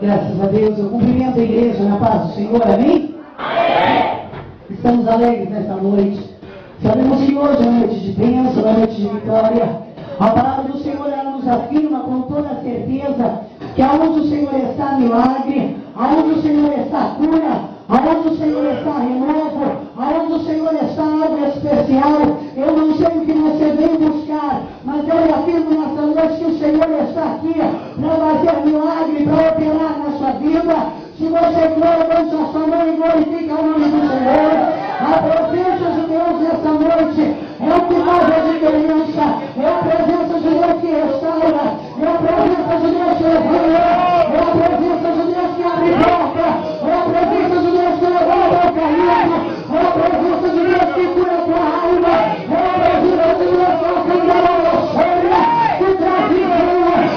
Graças a Deus, eu cumprimento a igreja na paz do Senhor, amém? Estamos alegres nesta noite. Sabemos que hoje é noite de bênção, é noite de vitória. A palavra do Senhor, ela nos afirma com toda certeza que aonde o Senhor está, milagre, aonde o Senhor está, cura, aonde o Senhor está, renovo, aonde o Senhor está, algo especial. Eu não sei o que você veio buscar, mas eu afirmo nessa noite que o Senhor está aqui para fazer milagre, para operar na sua vida. Se você crê, levante a sua mão e glorifica o nome do Senhor. A presença de Deus nessa noite é o que faz a diferença. É a presença de Deus que restaura. É a presença de Deus que levanta. É a presença de Deus que abre porta. É a presença de Deus que levanta o caído. É a presença de Deus que cura a tua alma. É a presença de Deus que acalma a cheia, que traz vida.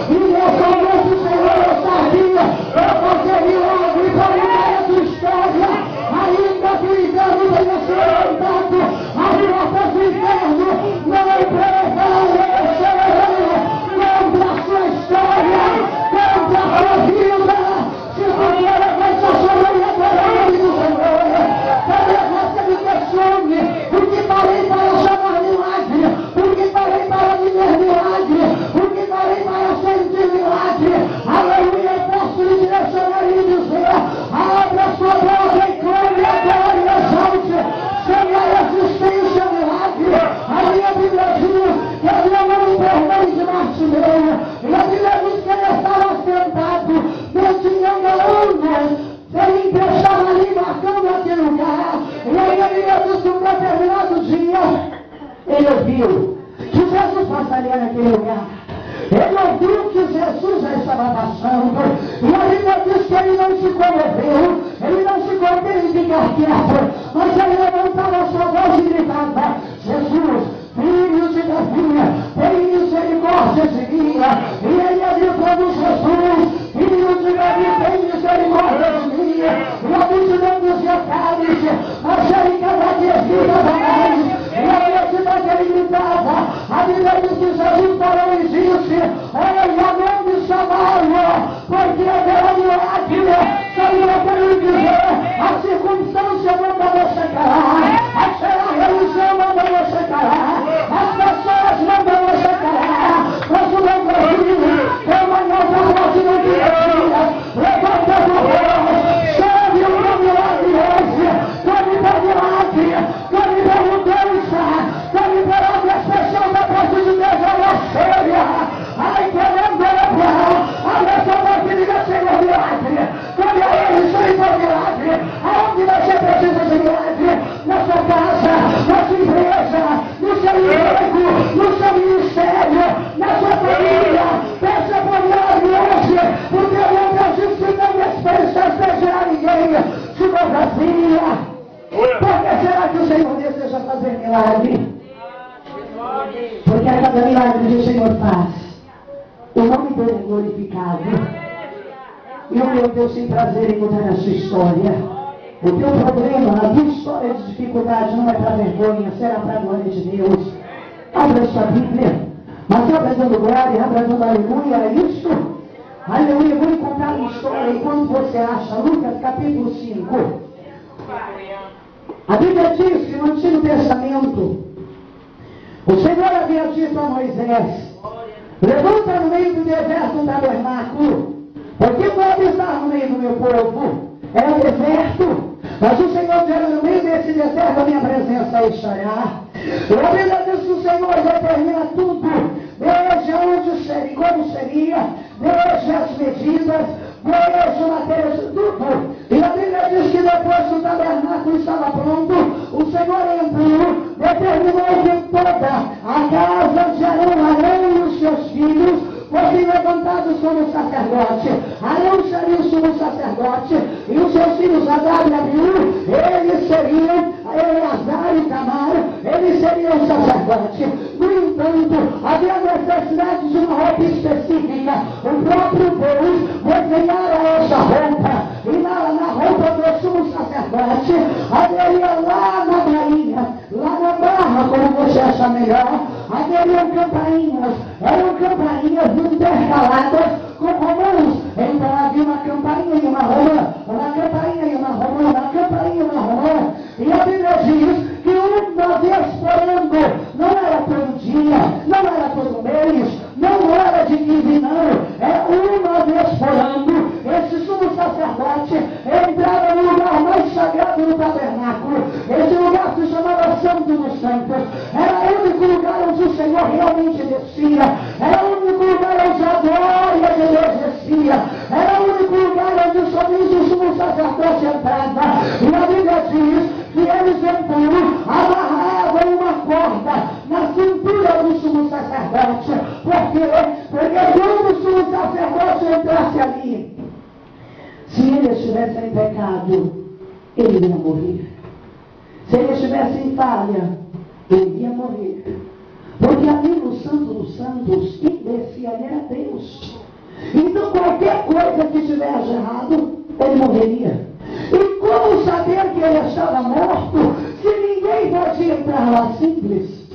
E nessa noite o Senhor está aqui para fazer milagre, para mudar a tua história. Ainda que o inferno tenha sido levantado, as portas do inferno não prevalecerão contra a sua história, contra a sua vida. Se você levante a sua mão e adora o nome do Senhor, para você me questione, porque parei para chamar milagre, porque parei para viver milagre, porque parei para sentir milagre. Aleluia, eu posso lhe direcionar e lhe dizer: abra a sua boca e clame agora e exalte, sem a existência milagre. A minha Bíblia diz que havia um enfermeiro de Martimeio, e a Bíblia diz que ele estava sentado, mendigando anos, ele estava ali marcando aquele lugar, e aí a Bíblia diz que um determinado dia ele ouviu que Jesus passaria naquele lugar. Ele ouviu que Jesus já estava passando, e a Bíblia diz que ele não se comoveu, ele não se conteve de ficar quieto, mas ele levantava a sua voz e gritava: Jesus, filho de Davi, tem misericórdia de mim. E ele gritando: Jesus, filho de Davi, tem misericórdia de mim. E a multidão dizia: cálice, mas ele cada dia gritava mais. E a multidão que ele gritava, a Bíblia diz que Jesus parou e disse: olha, já não me chamaram, porque era milagre. Saiu querendo dizer: a circunstância manda você calar, a religião manda você calar, as pessoas mandam você calar, mas o meu Brasil é uma nova página de dia. Levanta a tua voz, chame o meu milagre hoje, clame para milagre, clame para mudança, clame para algo especial da parte de Deus, ela cheia. Ai, querendo olha só para que diga: Senhor, milagre, clame a ele, Senhor, milagre. Aonde você precisa de milagre? Na sua casa, na sua empresa, no seu emprego, no seu ministério, na sua família. Peça por milagre hoje, porque a Bíblia diz que não despejará ninguém se não vazia. Por que será que o Senhor deseja fazer milagre? Porque a cada milagre que o Senhor faz, o nome dele é glorificado. E o meu Deus tem prazer em mudar a sua história. O teu problema, a tua história de dificuldade não é para vergonha, será para a glória de Deus. Abra a sua Bíblia, mas abra dando glória, abra dando aleluia, é isso? Aleluia, eu vou lhe contar uma história enquanto você acha. Lucas capítulo 5. A Bíblia diz que no Antigo Testamento, o Senhor havia dito a Moisés: levanta no meio do deserto um tabernáculo, porque pode estar no meio do meu povo. É o deserto, mas o Senhor disse: no meio desse deserto a minha presença estará. E a Bíblia diz que o Senhor determina tudo, desde onde seria, como seria, desde as medidas, desde o material, tudo. E a Bíblia diz que depois que o tabernáculo estava pronto, o Senhor entrou, determinou que toda a casa de Arão e os seus filhos fossem levantados como sacerdote. Arão seria o sumo sacerdote, e os seus filhos Nadab e Abiú, eles seriam Eleazar e Tamar, eles seriam sacerdote. No entanto, havia necessidade de uma roupa específica. O próprio Deus desenhara essa roupa, e na roupa do sumo sacerdote haveria lá na bainha, lá na barra, como você acha melhor, Haveriam campainhas, eram campainhas intercaladas com romãs. Então havia uma campainha e uma romã, uma campainha e uma romã, uma campainha e uma romã. E a Bíblia diz que uma vez por ano, não era todo dia, não era todo mês, não era de 15 anos, é uma vez por ano, esse sumo sacerdote entrava no lugar mais sagrado do tabernáculo. Esse lugar se chamava Santo dos Santos. Era o único lugar onde o Senhor realmente descia. Era o único lugar onde a glória de Deus descia. Era o único lugar onde somente o sumo sacerdote entrava. E a Bíblia diz que eles então amarravam uma corda na cintura do sumo sacerdote. Por quê? Porque quando o sumo sacerdote entrasse ali, se ele estivesse em pecado, ele ia morrer. Se ele estivesse em falha, ele ia morrer. Porque ali no Santo dos Santos, quem descia ali era Deus. Então qualquer coisa que tivesse de errado, ele morreria. E como saber que ele estava morto, se ninguém podia entrar lá? Simples.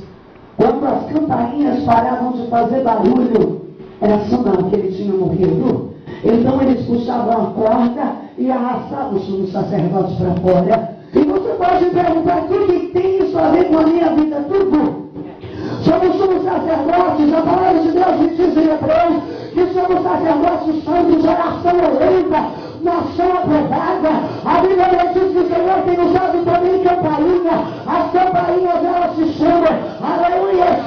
Quando as campainhas paravam de fazer barulho, era sinal que ele tinha morrido. Então eles puxavam a corda e arrastavam os sumos sacerdotes para fora. E você pode perguntar: o que tem isso a ver com a minha vida? Tudo. Somos sumos sacerdotes. A palavra de Deus me diz em Hebreus que somos sacerdotes santos, oração eleita, nação aprovada. A Bíblia diz que o Senhor tem usado também campainha. As campainhas, elas se chamam, aleluia,